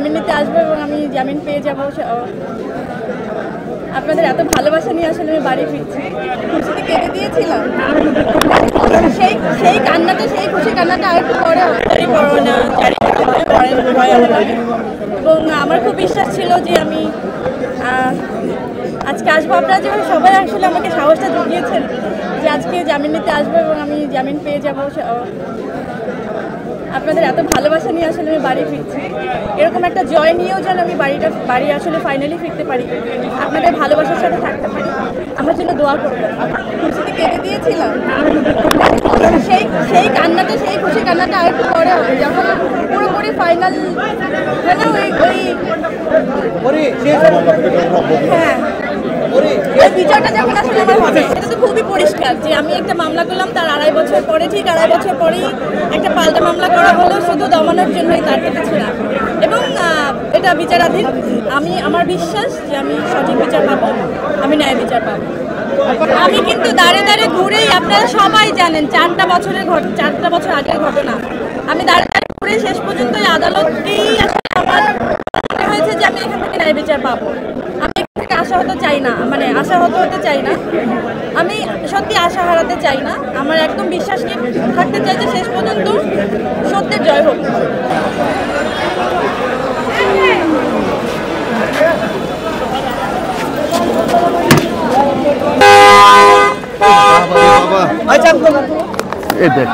জামিন নিতে আসবো এবং আমি জামিন পেয়ে যাব। আপনাদের এত ভালোবাসা নিয়ে আসলে আমি বাড়ি ফিরছি। খুশিতে কেঁদে দিয়েছিলাম, সেই কান্নাটা, সেই খুশি কান্নাটা আর একটু পরে এবং আমার খুব বিশ্বাস ছিল যে আমি আজকে আসবো। আপনারা যেভাবে সবাই আসলে আমাকে সাহসটা জুগিয়েছেন যে আজকে জামিন নিতে আসবো এবং আমি জামিন পেয়ে যাব। আপনাদের এত ভালোবাসা নিয়ে আসলে আমি বাড়ি ফিরছি। এরকম একটা জয় নিয়েও যেন আমি বাড়ি আসলে ফাইনালি ফিরতে পারি, আপনাদের ভালোবাসার সাথে থাকতে পারি, আমার জন্য দোয়া করবেন। খুশিতে কেঁদে দিয়েছিলাম, সেই কান্নাটা, সেই খুশি কান্নাটা আর একটু পরে হবে, যখন পুরোপুরি ফাইনাল হ্যাঁ ওই বিচারটা যখন আসলে আমার হবে। এটা তো খুবই পরিষ্কার যে আমি একটা মামলা করলাম, তার 2.5 বছর পরে, ঠিক 2.5 বছর পরেই একটা পাল্টা মামলা করা হলো শুধু দমানোর জন্যই, তার কিছু না। এবং এটা বিচারাধীন। আমার বিশ্বাস যে আমি সঠিক বিচার পাবো, আমি ন্যায় বিচার পাবো। আমি কিন্তু দাঁড়ে দাঁড়ে ঘুরেই, আপনারা সবাই জানেন 4টা বছর আগের ঘটনা, আমি দাঁড়ে দাঁড়ে ঘুরে শেষ পর্যন্ত এই আদালতেই আসলে আমার মনে হয়েছে যে আমি এখান থেকে ন্যায় বিচার পাবো। আমি এখান থেকে আশাহত চাই না, আশাহত হতে চাই না, আমি সত্যি আশা হারাতে চাই না। আমার একদম বিশ্বাস নিয়ে থাকতে চাই যে শেষ পর্যন্ত সত্যের জয় হোক। এই দেখ